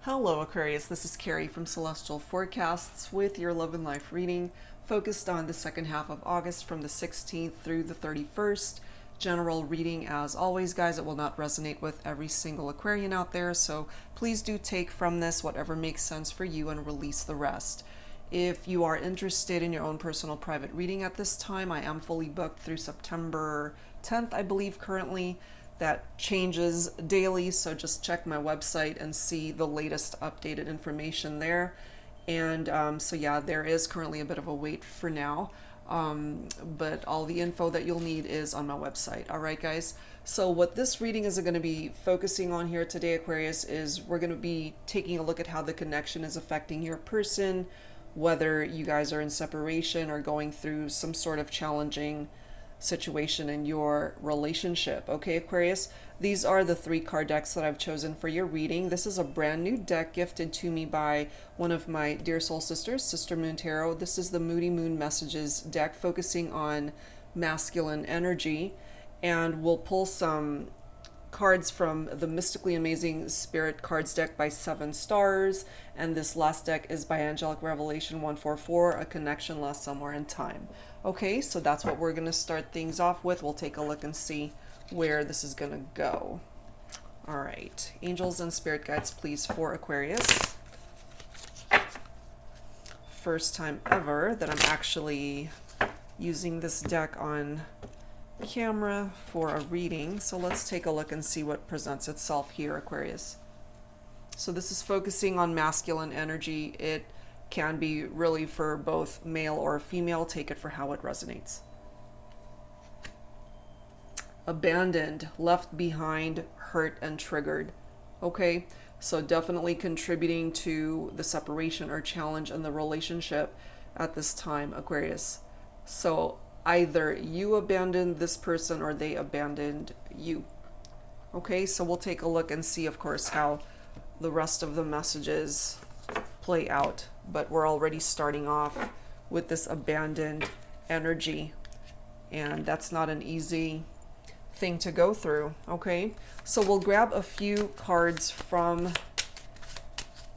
Hello Aquarius, this is Carrie from Celestial Forecasts with your love and life reading focused on the second half of August from the 16th through the 31st. General reading as always, guys. It will not resonate with every single Aquarian out there, so please do take from this whatever makes sense for you and release the rest. If you are interested in your own personal private reading at this time, I am fully booked through September 10th, I believe, currently. That changes daily, so just check my website and see the latest updated information there. And so yeah, there is currently a bit of a wait for now, but all the info that you'll need is on my website. All right, guys. So what this reading is going to be focusing on here today, Aquarius, is we're going to be taking a look at how the connection is affecting your person, whether you guys are in separation or going through some sort of challenging situation in your relationship. Okay, Aquarius, these are the 3 card decks that I've chosen for your reading. This is a brand new deck gifted to me by one of my dear soul sisters, Sister Moon Tarot. This is the Moody Moon Messages deck, focusing on masculine energy, and we'll pull some cards from the Mystically Amazing Spirit Cards deck by 7 Stars, and this last deck is by Angelic Revelation 144, A Connection Lost Somewhere in Time. Okay, so that's what we're going to start things off with. We'll take a look and see where this is going to go. All right, angels and spirit guides, please, for Aquarius. First time ever that I'm actually using this deck on camera for a reading, so let's take a look and see what presents itself here, Aquarius. So this is focusing on masculine energy. It can be really for both male or female. Take it for how it resonates. Abandoned, left behind, hurt, and triggered. Okay, so definitely contributing to the separation or challenge in the relationship at this time, Aquarius. So either you abandoned this person or they abandoned you. Okay, so we'll take a look and see, of course, how the rest of the messages play out. But we're already starting off with this abandoned energy, and that's not an easy thing to go through. Okay, so we'll grab a few cards from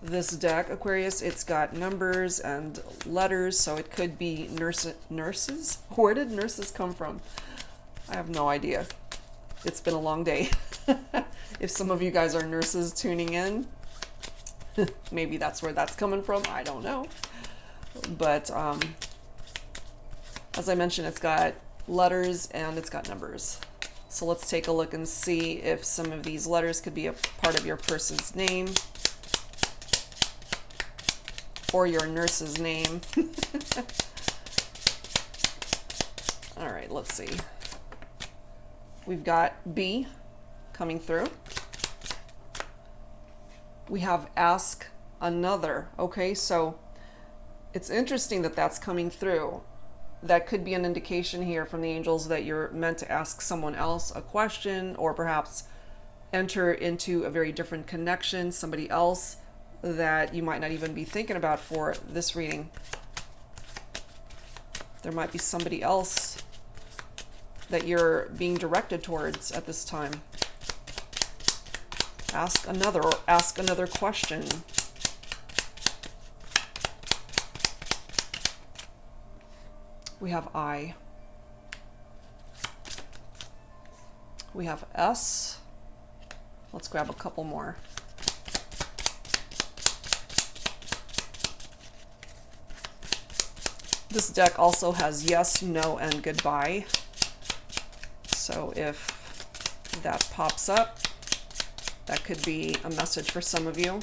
this deck, Aquarius. It's got numbers and letters, so it could be nurses. Where did nurses come from? I have no idea. It's been a long day. If some of you guys are nurses tuning in, maybe that's where that's coming from. I don't know. But as I mentioned, it's got letters and it's got numbers. So let's take a look and see if some of these letters could be a part of your person's name or your nurse's name. All right, let's see. We've got B coming through. We have ask another. Okay, so it's interesting that that's coming through. That could be an indication here from the angels that you're meant to ask someone else a question, or perhaps enter into a very different connection, somebody else that you might not even be thinking about for this reading. There might be somebody else that you're being directed towards at this time. Ask another, or ask another question. We have I. We have S. Let's grab a couple more. This deck also has yes, no, and goodbye. So if that pops up, that could be a message for some of you.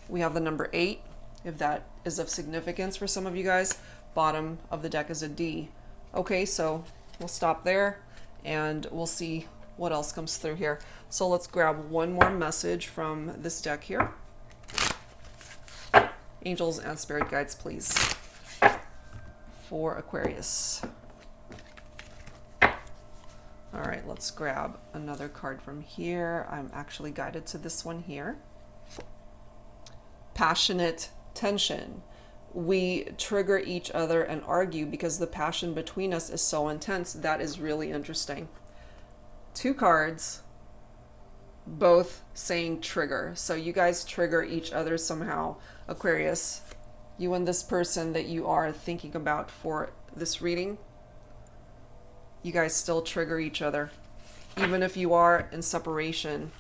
We have the number 8, if that is of significance for some of you guys. Bottom of the deck is a D. Okay, so we'll stop there and we'll see what else comes through here. So let's grab one more message from this deck here. Angels and spirit guides, please, for Aquarius. All right, let's grab another card from here. I'm actually guided to this one here. Passionate tension. We trigger each other and argue because the passion between us is so intense. That is really interesting. 2 cards both saying trigger. So you guys trigger each other somehow. Aquarius, you and this person that you are thinking about for this reading, you guys still trigger each other. Even if you are in separation,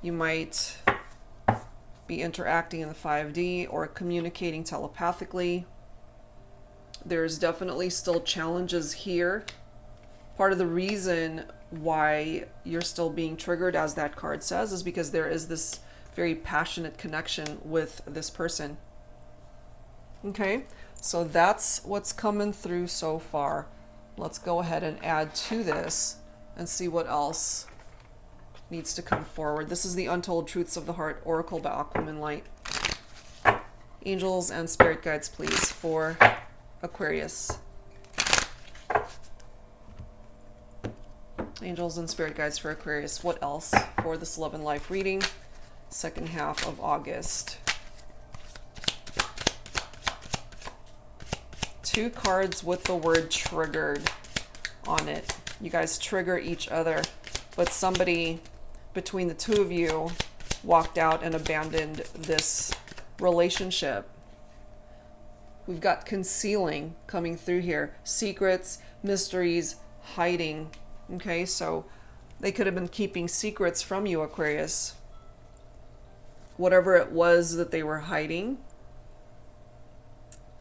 you might be interacting in the 5D or communicating telepathically. There's definitely still challenges here. Part of the reason why you're still being triggered, as that card says, is because there is this very passionate connection with this person. Okay, so that's what's coming through so far. Let's go ahead and add to this and see what else needs to come forward. This is the Untold Truths of the Heart Oracle by Aquaman Light. Angels and spirit guides, please, for Aquarius. Angels and spirit guides for Aquarius. What else for this love and life reading? Second half of August. Two cards with the word triggered on it. You guys trigger each other, but somebody between the two of you walked out and abandoned this relationship. We've got concealing coming through here. Secrets, mysteries, hiding. Okay, so they could have been keeping secrets from you, Aquarius. Whatever it was that they were hiding,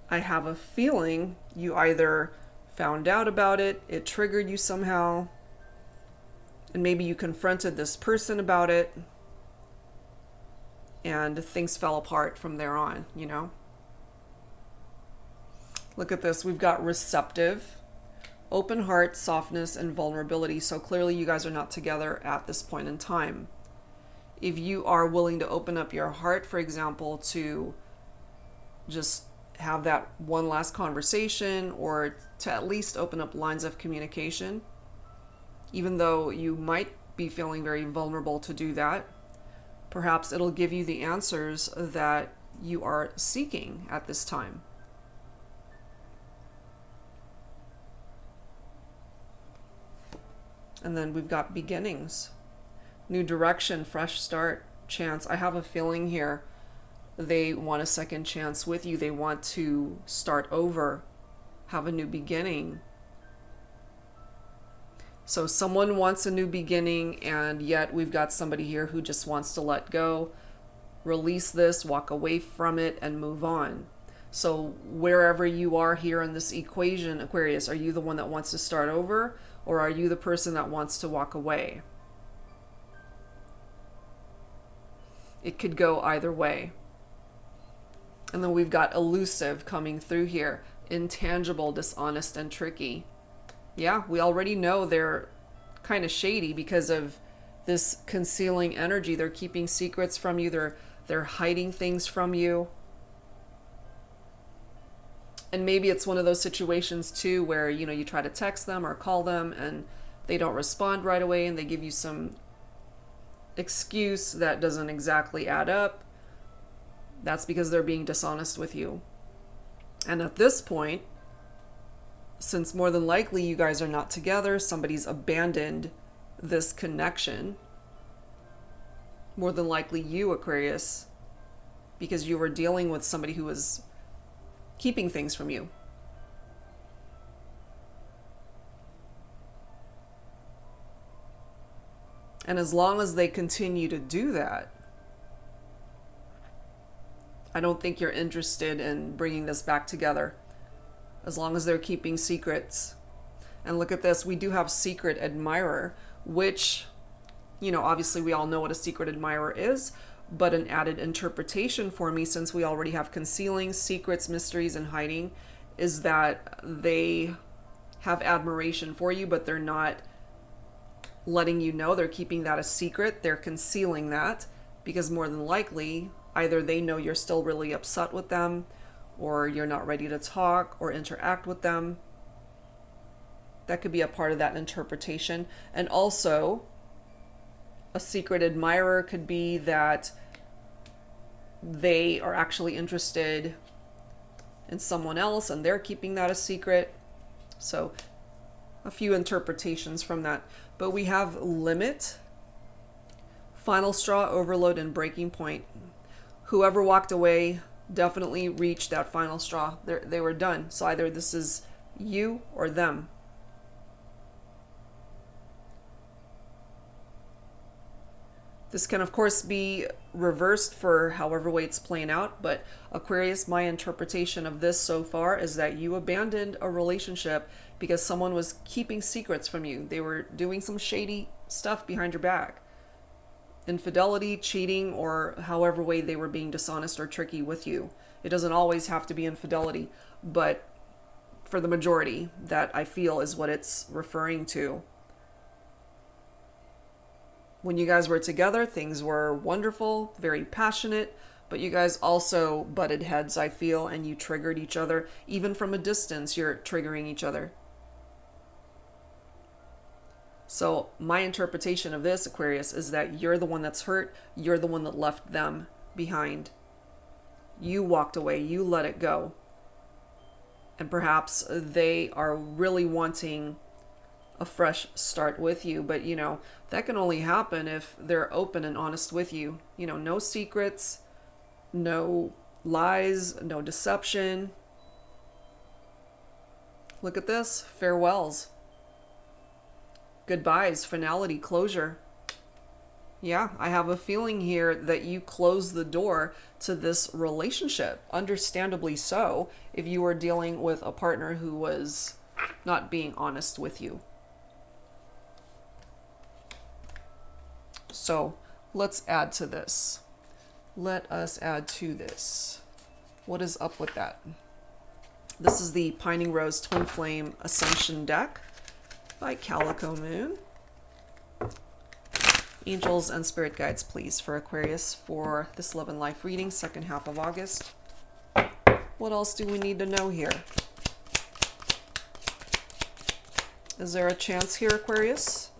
I have a feeling you either found out about it, it triggered you somehow, and maybe you confronted this person about it, and things fell apart from there on, you know? Look at this. We've got receptive, open heart, softness, and vulnerability. So clearly you guys are not together at this point in time. If you are willing to open up your heart, for example, to just have that one last conversation, or to at least open up lines of communication, even though you might be feeling very vulnerable to do that, perhaps it'll give you the answers that you are seeking at this time. And then we've got beginnings, new direction, fresh start, chance. I have a feeling here they want a second chance with you. They want to start over, have a new beginning. So someone wants a new beginning, and yet we've got somebody here who just wants to let go, release this, walk away from it, and move on. So wherever you are here in this equation, Aquarius, are you the one that wants to start over, or are you the person that wants to walk away? It could go either way. And then we've got elusive coming through here, intangible, dishonest, and tricky. Yeah, we already know they're kind of shady because of this concealing energy. They're keeping secrets from you. They're hiding things from you. And maybe it's one of those situations too where, you know, you try to text them or call them and they don't respond right away, and they give you some excuse that doesn't exactly add up. That's because they're being dishonest with you. And at this point, since more than likely you guys are not together, somebody's abandoned this connection. More than likely you, Aquarius, because you were dealing with somebody who was keeping things from you. And as long as they continue to do that, I don't think you're interested in bringing this back together, as long as they're keeping secrets. And look at this, we do have secret admirer, which, you know, obviously we all know what a secret admirer is, but an added interpretation for me, since we already have concealing, secrets, mysteries, and hiding, is that they have admiration for you, but they're not letting you know. They're keeping that a secret. They're concealing that because more than likely, either they know you're still really upset with them, or you're not ready to talk or interact with them. That could be a part of that interpretation. And also, a secret admirer could be that they are actually interested in someone else and they're keeping that a secret. So a few interpretations from that. But we have limit Final straw, overload, and breaking point. Whoever walked away definitely reached that final straw. They were done. So either this is you or them. This can, of course, be reversed for however way it's playing out. But Aquarius, my interpretation of this so far is that you abandoned a relationship because someone was keeping secrets from you. They were doing some shady stuff behind your back. Infidelity, cheating, or however way they were being dishonest or tricky with you. It doesn't always have to be infidelity, but for the majority, that I feel is what it's referring to. When you guys were together, things were wonderful, very passionate, but you guys also butted heads, I feel, and you triggered each other. Even from a distance, you're triggering each other. So my interpretation of this, Aquarius, is that you're the one that's hurt. You're the one that left them behind. You walked away. You let it go. And perhaps they are really wanting a fresh start with you. But, you know, that can only happen if they're open and honest with you. You know, no secrets, no lies, no deception. Look at this. Farewells. Goodbyes, finality, closure. Yeah, I have a feeling here that you closed the door to this relationship. Understandably so, if you were dealing with a partner who was not being honest with you. So let's add to this. Let us add to this. What is up with that? This is the Pining Rose Twin Flame Ascension deck by Calico Moon. Angels and spirit guides, please, for Aquarius for this love and life reading, second half of August. What else do we need to know here? Is there a chance here, Aquarius?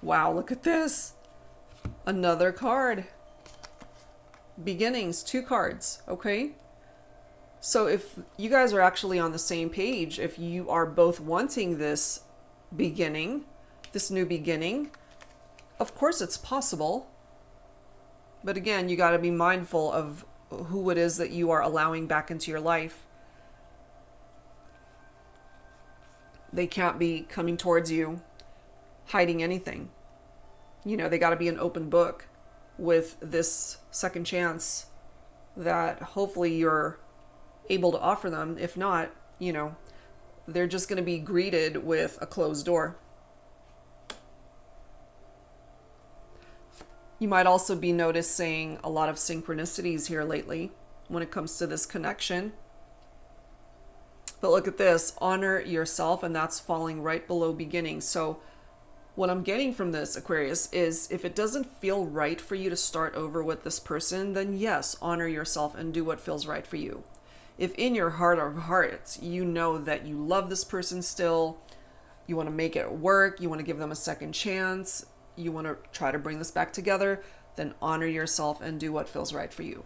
Wow, look at this. Another card. Beginnings, 2 cards, okay? So if you guys are actually on the same page, if you are both wanting this beginning, this new beginning, of course it's possible. But again, you got to be mindful of who it is that you are allowing back into your life. They can't be coming towards you hiding anything. You know, they got to be an open book with this second chance that hopefully you're able to offer them. If not, you know, they're just going to be greeted with a closed door. You might also be noticing a lot of synchronicities here lately when it comes to this connection. But look at this, honor yourself, and that's falling right below beginning. So what I'm getting from this, Aquarius, is if it doesn't feel right for you to start over with this person, then yes, honor yourself and do what feels right for you. If in your heart of hearts, you know that you love this person still, you want to make it work, you want to give them a second chance, you want to try to bring this back together, then honor yourself and do what feels right for you.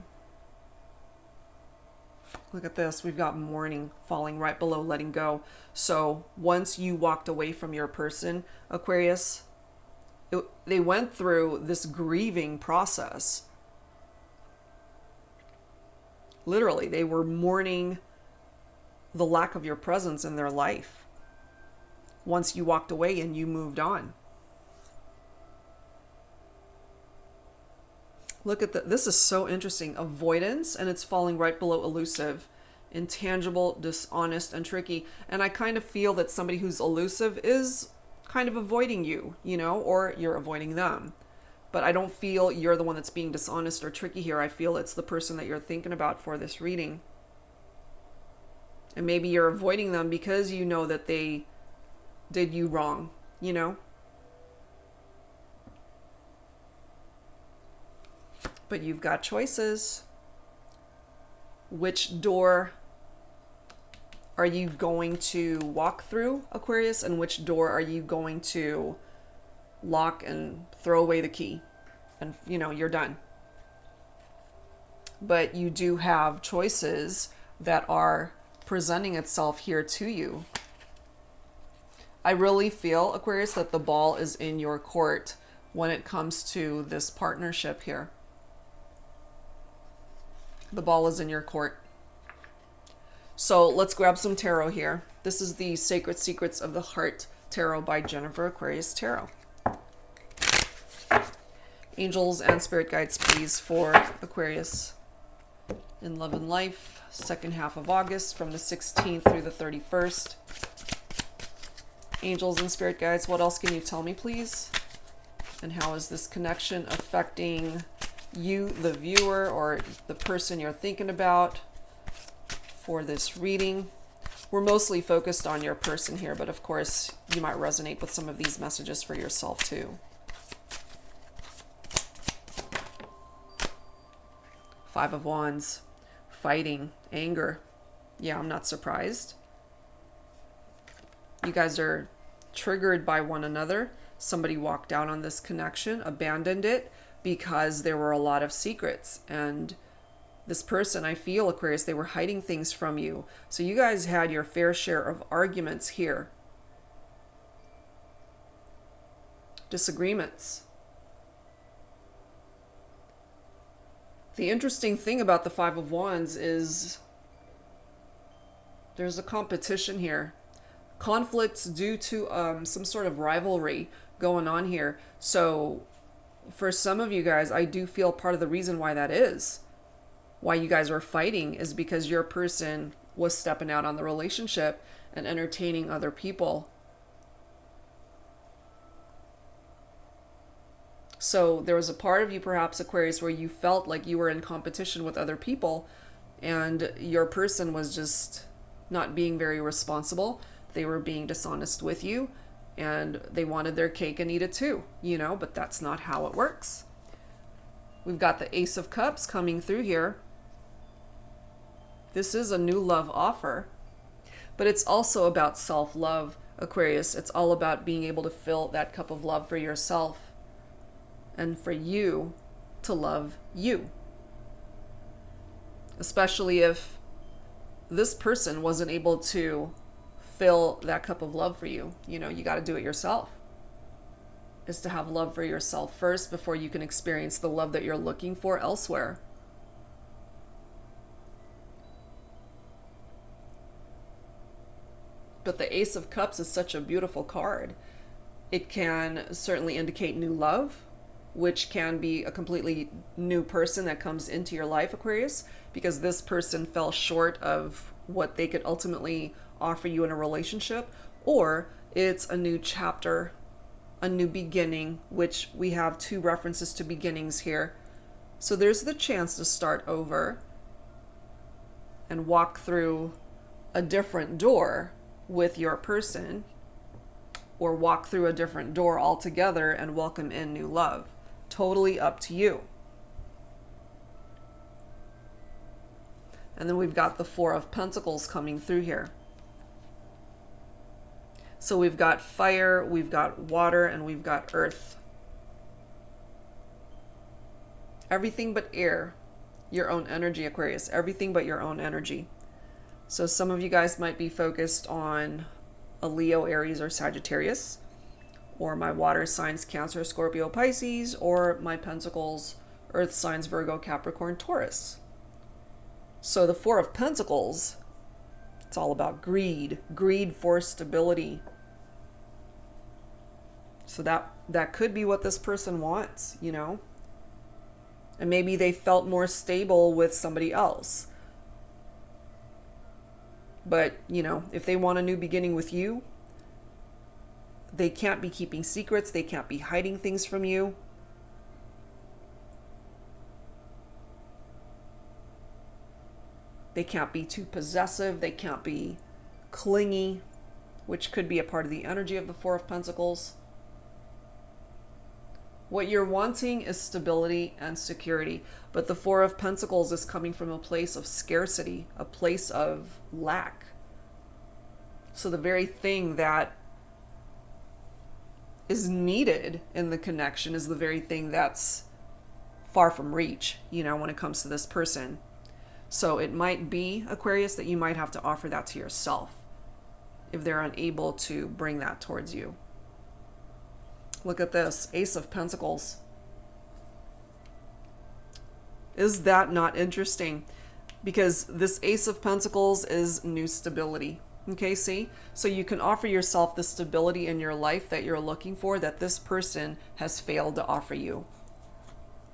Look at this. We've got mourning falling right below letting go. So once you walked away from your person, Aquarius, they went through this grieving process. Literally, they were mourning the lack of your presence in their life once you walked away and you moved on. Look at this is so interesting. Avoidance, and it's falling right below elusive. Intangible, dishonest, and tricky. And I kind of feel that somebody who's elusive is kind of avoiding you, you know, or you're avoiding them. But I don't feel you're the one that's being dishonest or tricky here. I feel it's the person that you're thinking about for this reading. And maybe you're avoiding them because you know that they did you wrong, you know? But you've got choices. Which door are you going to walk through, Aquarius? And which door are you going to lock and throw away the key? And, you know, you're done. But you do have choices that are presenting itself here to you. I really feel, Aquarius, that the ball is in your court when it comes to this partnership here. The ball is in your court. So let's grab some tarot here. This is the Sacred Secrets of the Heart Tarot by Jennifer Aquarius Tarot. Angels and spirit guides, please, for Aquarius in love and life, second half of August from the 16th through the 31st. Angels and spirit guides, what else can you tell me, please? And how is this connection affecting you, the viewer, or the person you're thinking about for this reading? We're mostly focused on your person here, but of course you might resonate with some of these messages for yourself too. Five of Wands, fighting, anger. Yeah, I'm not surprised. You guys are triggered by one another. Somebody walked out on this connection, abandoned it because there were a lot of secrets. And this person, I feel, Aquarius, they were hiding things from you. So you guys had your fair share of arguments here. Disagreements. The interesting thing about the Five of Wands is there's a competition here. Conflicts due to some sort of rivalry going on here. So for some of you guys, I do feel part of the reason why that is, why you guys are fighting, is because your person was stepping out on the relationship and entertaining other people. So there was a part of you, perhaps, Aquarius, where you felt like you were in competition with other people and your person was just not being very responsible. They were being dishonest with you and they wanted their cake and eat it too, you know, but that's not how it works. We've got the Ace of Cups coming through here. This is a new love offer, but it's also about self-love, Aquarius. It's all about being able to fill that cup of love for yourself and for you to love you. Especially if this person wasn't able to fill that cup of love for you. You know, you got to do it yourself. Is to have love for yourself first before you can experience the love that you're looking for elsewhere. But the Ace of Cups is such a beautiful card. It can certainly indicate new love, which can be a completely new person that comes into your life, Aquarius, because this person fell short of what they could ultimately offer you in a relationship, or it's a new chapter, a new beginning, which we have two references to beginnings here. So there's the chance to start over and walk through a different door with your person, or walk through a different door altogether and welcome in new love. Totally up to you. And then we've got the Four of Pentacles coming through here. So we've got fire, we've got water, and we've got earth. Everything but air. Your own energy, Aquarius. Everything but your own energy. So some of you guys might be focused on a Leo, Aries, or Sagittarius, or my water signs, Cancer, Scorpio, Pisces, or my Pentacles, Earth signs, Virgo, Capricorn, Taurus. So the Four of Pentacles, it's all about greed for stability. So that could be what this person wants, you know? And maybe they felt more stable with somebody else. But, you know, if they want a new beginning with you, they can't be keeping secrets. They can't be hiding things from you. They can't be too possessive. They can't be clingy, which could be a part of the energy of the Four of Pentacles. What you're wanting is stability and security. But the Four of Pentacles is coming from a place of scarcity, a place of lack. So the very thing that is needed in the connection is the very thing that's far from reach, you know, when it comes to this person. So it might be, Aquarius, that you might have to offer that to yourself if they're unable to bring that towards you. Look at this, Ace of Pentacles. Is that not interesting? Because this Ace of Pentacles is new stability. Okay, see? So you can offer yourself the stability in your life that you're looking for that this person has failed to offer you.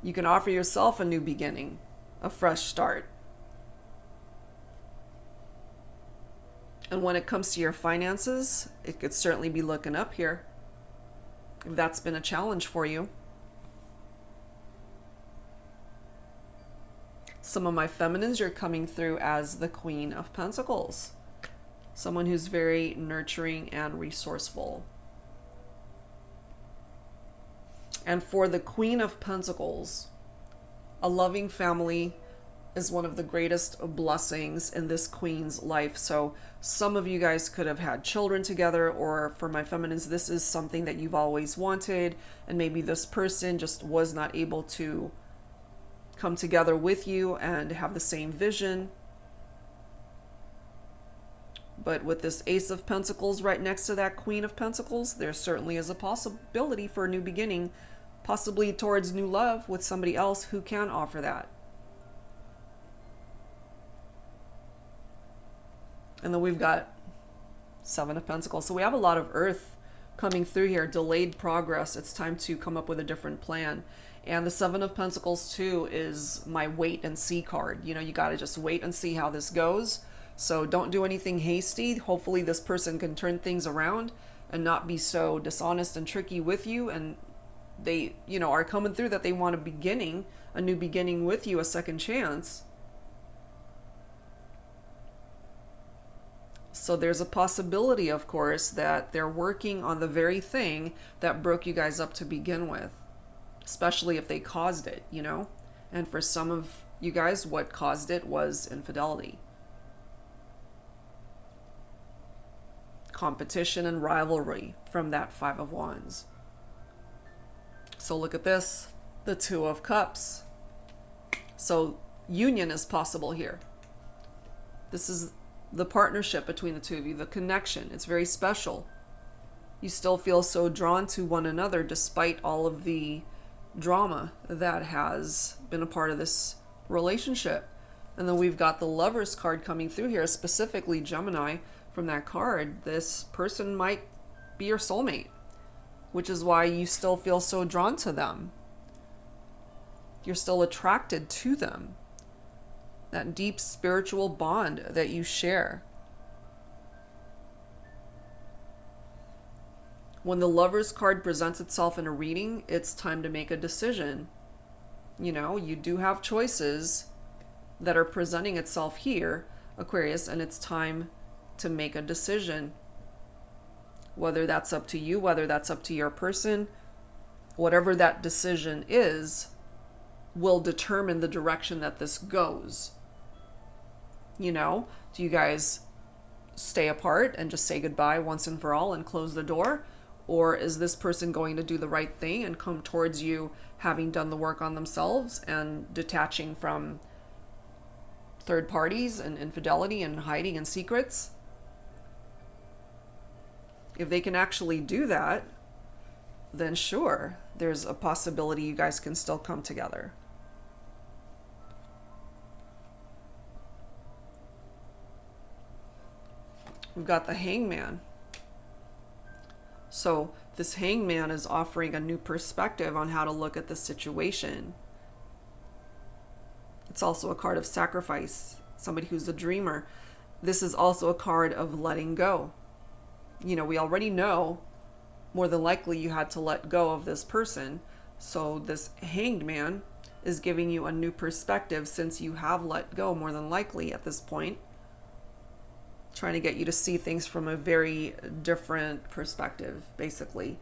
You can offer yourself a new beginning, a fresh start. And when it comes to your finances, it could certainly be looking up here, if that's been a challenge for you. Some of my feminines, you're coming through as the Queen of Pentacles. Someone who's very nurturing and resourceful. And for the Queen of Pentacles, a loving family is one of the greatest blessings in this queen's life. So some of you guys could have had children together, or for my feminines, this is something that you've always wanted, and maybe this person just was not able to come together with you and have the same vision. But with this Ace of Pentacles right next to that Queen of Pentacles, there certainly is a possibility for a new beginning, possibly towards new love with somebody else who can offer that. And then we've got Seven of Pentacles. So we have a lot of earth coming through here, delayed progress. It's time to come up with a different plan. And the Seven of Pentacles too is my wait and see card. You know, you got to just wait and see how this goes. So don't do anything hasty. Hopefully this person can turn things around and not be so dishonest and tricky with you. And they, you know, are coming through that they want a new beginning with you, a second chance. So there's a possibility, of course, that they're working on the very thing that broke you guys up to begin with, especially if they caused it, you know? And for some of you guys, what caused it was infidelity, competition, and rivalry from that Five of Wands. So look at this, the Two of Cups. So union is possible here. This is the partnership between the two of you, the connection. It's very special. You still feel so drawn to one another despite all of the drama that has been a part of this relationship. And then we've got the Lovers card coming through here, specifically Gemini. From that card, this person might be your soulmate, which is why you still feel so drawn to them. You're still attracted to them. That deep spiritual bond that you share. When the Lovers card presents itself in a reading, it's time to make a decision. You know, you do have choices that are presenting itself here, Aquarius, and it's time to make a decision. Whether that's up to you, whether that's up to your person, whatever that decision is, will determine the direction that this goes. You know, do you guys stay apart and just say goodbye once and for all and close the door? Or is this person going to do the right thing and come towards you having done the work on themselves and detaching from third parties and infidelity and hiding in secrets? If they can actually do that, then sure, there's a possibility you guys can still come together. We've got the Hangman. So this Hangman is offering a new perspective on how to look at the situation. It's also a card of sacrifice, somebody who's a dreamer. This is also a card of letting go. You know, we already know more than likely you had to let go of this person. So this Hanged Man is giving you a new perspective since you have let go more than likely at this point. Trying to get you to see things from a very different perspective, basically.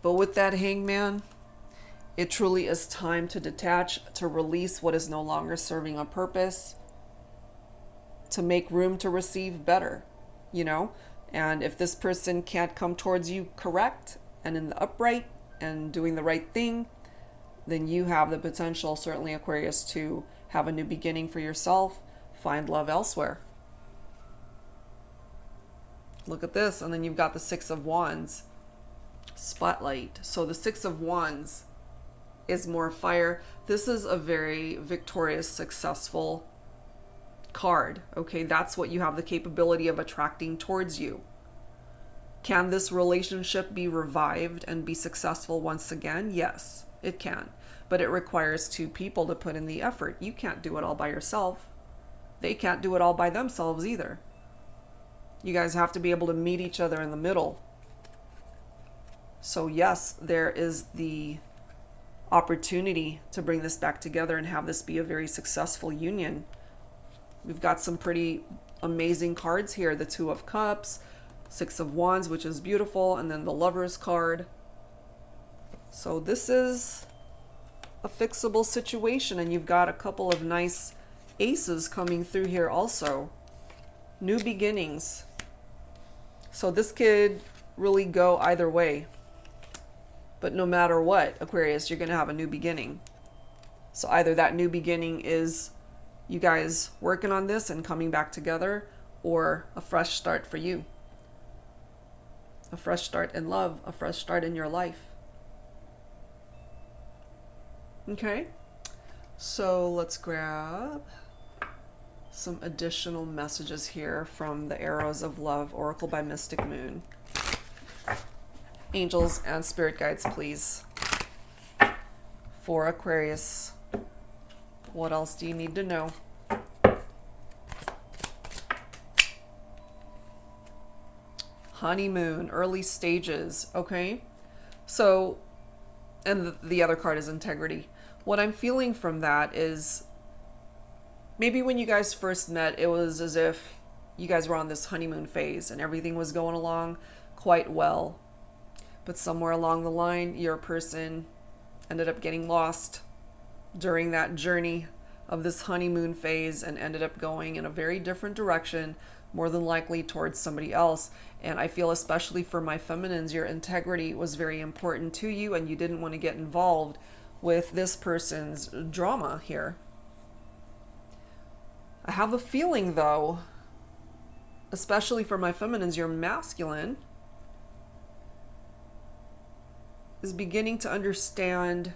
But with that Hangman, it truly is time to detach, to release what is no longer serving a purpose, to make room to receive better, you know? And if this person can't come towards you correct and in the upright and doing the right thing, then you have the potential, certainly Aquarius, to have a new beginning for yourself, find love elsewhere. Look at this. And then you've got the Six of Wands. Spotlight. So the Six of Wands is more fire. This is a very victorious, successful card. Okay, that's what you have the capability of attracting towards you. Can this relationship be revived and be successful once again? Yes, it can. But it requires two people to put in the effort. You can't do it all by yourself. They can't do it all by themselves either. You guys have to be able to meet each other in the middle. So yes, there is the opportunity to bring this back together and have this be a very successful union. We've got some pretty amazing cards here. The Two of Cups, Six of Wands, which is beautiful, and then the Lover's card. So this is a fixable situation, and you've got a couple of nice aces coming through here also. New beginnings. So this could really go either way. But no matter what, Aquarius, you're going to have a new beginning. So either that new beginning is you guys working on this and coming back together, or a fresh start for you. A fresh start in love, a fresh start in your life. Okay, so let's grab some additional messages here from the Arrows of Love Oracle by Mystic Moon. Angels and spirit guides, please. For Aquarius, what else do you need to know? Honeymoon, early stages. Okay, so, and the other card is integrity. What I'm feeling from that is maybe when you guys first met, it was as if you guys were on this honeymoon phase and everything was going along quite well. But somewhere along the line, your person ended up getting lost during that journey of this honeymoon phase and ended up going in a very different direction, more than likely towards somebody else. And I feel, especially for my feminines, your integrity was very important to you, and you didn't want to get involved with this person's drama here. I have a feeling, though, especially for my feminines, your masculine is beginning to understand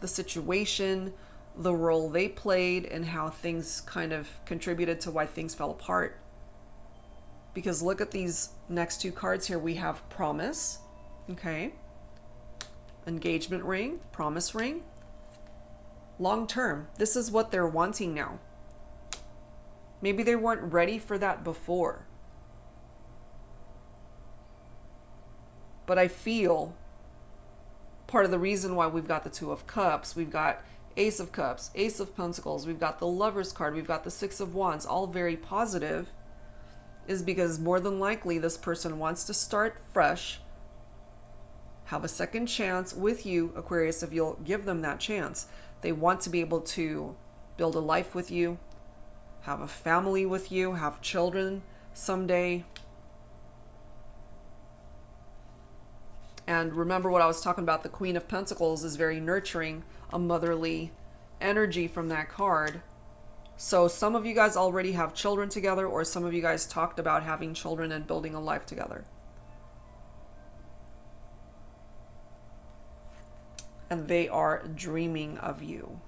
the situation, the role they played, and how things kind of contributed to why things fell apart. Because look at these next two cards here. We have promise, okay, engagement ring, promise ring, long term. This is what they're wanting now. Maybe they weren't ready for that before. But I feel part of the reason why we've got the Two of Cups, we've got Ace of Cups, Ace of Pentacles, we've got the Lover's card, we've got the Six of Wands, all very positive, is because more than likely this person wants to start fresh, have a second chance with you, Aquarius, if you'll give them that chance. They want to be able to build a life with you, have a family with you, have children someday. And remember what I was talking about, the Queen of Pentacles is very nurturing, a motherly energy from that card. So some of you guys already have children together, or some of you guys talked about having children and building a life together. And they are dreaming of you.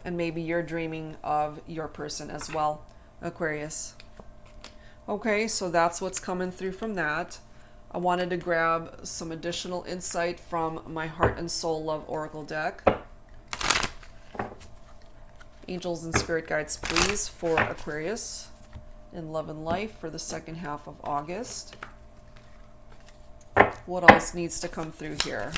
And maybe you're dreaming of your person as well, Aquarius. Okay, so that's what's coming through from that. I wanted to grab some additional insight from my Heart and Soul Love Oracle deck. Angels and spirit guides, please, for Aquarius in love and life for the second half of August. What else needs to come through here?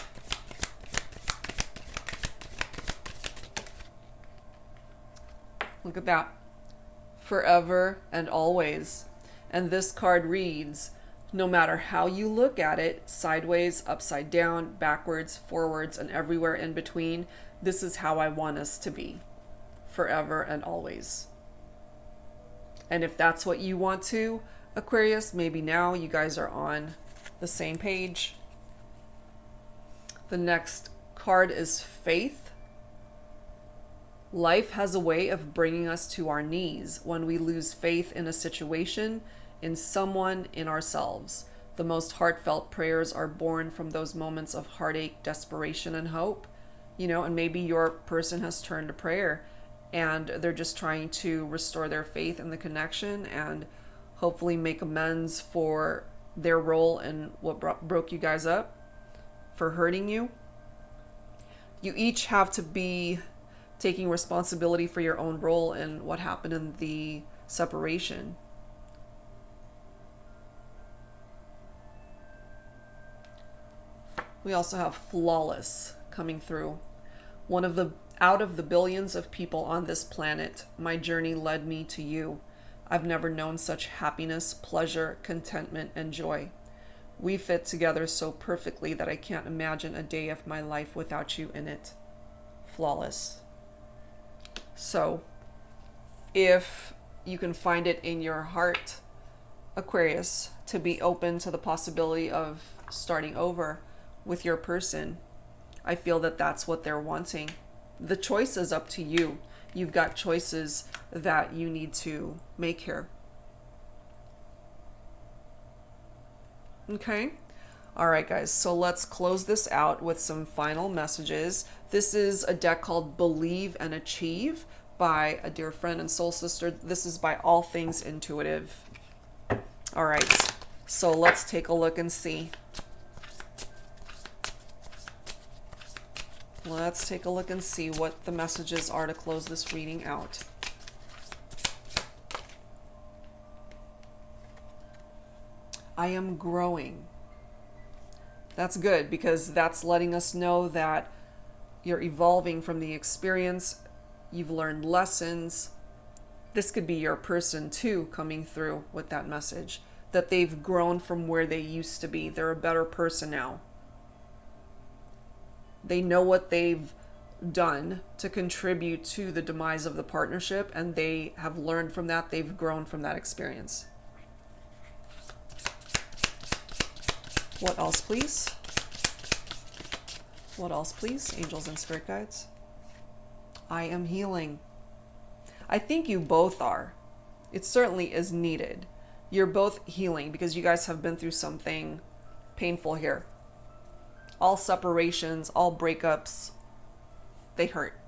Look at that. Forever and always. And this card reads, no matter how you look at it, sideways, upside down, backwards, forwards, and everywhere in between, this is how I want us to be. Forever and always. And if that's what you want to, Aquarius, maybe now you guys are on the same page. The next card is Faith. Life has a way of bringing us to our knees when we lose faith in a situation, in someone, in ourselves. The most heartfelt prayers are born from those moments of heartache, desperation, and hope. And maybe your person has turned to prayer and they're just trying to restore their faith in the connection and hopefully make amends for their role in what broke you guys up, for hurting you. You each have to be taking responsibility for your own role in what happened in the separation. We also have flawless coming through. Out of the billions of people on this planet, my journey led me to you. I've never known such happiness, pleasure, contentment, and joy. We fit together so perfectly that I can't imagine a day of my life without you in it. Flawless. So, if you can find it in your heart, Aquarius, to be open to the possibility of starting over with your person, I feel that that's what they're wanting. The choice is up to you. You've got choices that you need to make here. Okay? All right, guys. So let's close this out with some final messages. This is a deck called Believe and Achieve by a dear friend and soul sister. This is by All Things Intuitive. All right. So let's take a look and see. Let's take a look and see what the messages are to close this reading out. I am growing. That's good because that's letting us know that you're evolving from the experience. You've learned lessons. This could be your person too coming through with that message, that they've grown from where they used to be. They're a better person now. They know what they've done to contribute to the demise of the partnership, and they have learned from that. They've grown from that experience. What else, please? What else, please? Angels and spirit guides. I am healing. I think you both are. It certainly is needed. You're both healing because you guys have been through something painful here. All separations, all breakups, they hurt.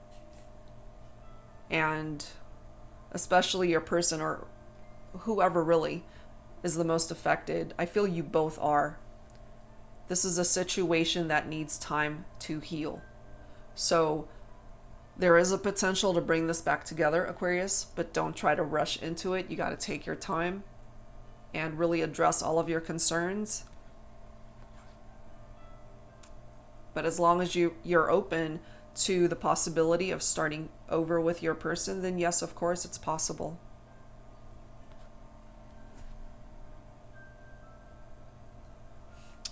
And especially your person or whoever really is the most affected, I feel you both are. This is a situation that needs time to heal. So there is a potential to bring this back together, Aquarius, but don't try to rush into it. You got to take your time and really address all of your concerns. But as long as you're open to the possibility of starting over with your person, then yes, of course, it's possible.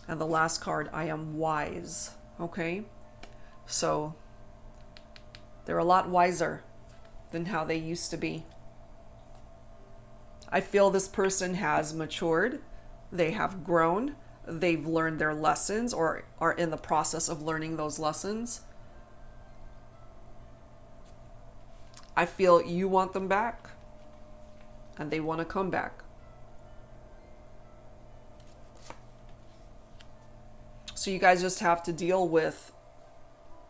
And the last card, I am wise. Okay? So they're a lot wiser than how they used to be. I feel this person has matured. They have grown. They've learned their lessons or are in the process of learning those lessons. I feel you want them back and they want to come back. So you guys just have to deal with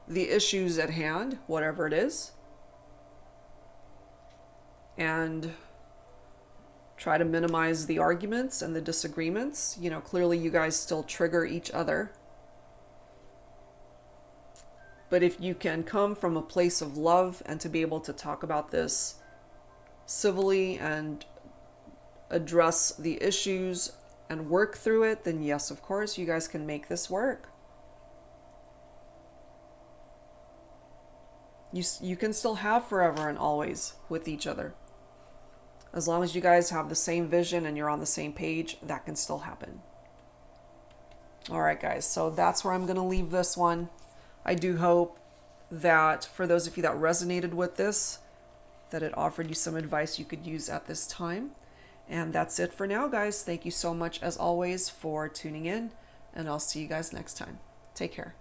the issues at hand, whatever it is, and try to minimize the arguments and the disagreements. Clearly you guys still trigger each other. But if you can come from a place of love and to be able to talk about this civilly and address the issues and work through it, then yes, of course, you guys can make this work. You can still have forever and always with each other. As long as you guys have the same vision and you're on the same page, that can still happen. All right, guys. So that's where I'm going to leave this one. I do hope that for those of you that resonated with this, that it offered you some advice you could use at this time. And that's it for now, guys. Thank you so much, as always, for tuning in. And I'll see you guys next time. Take care.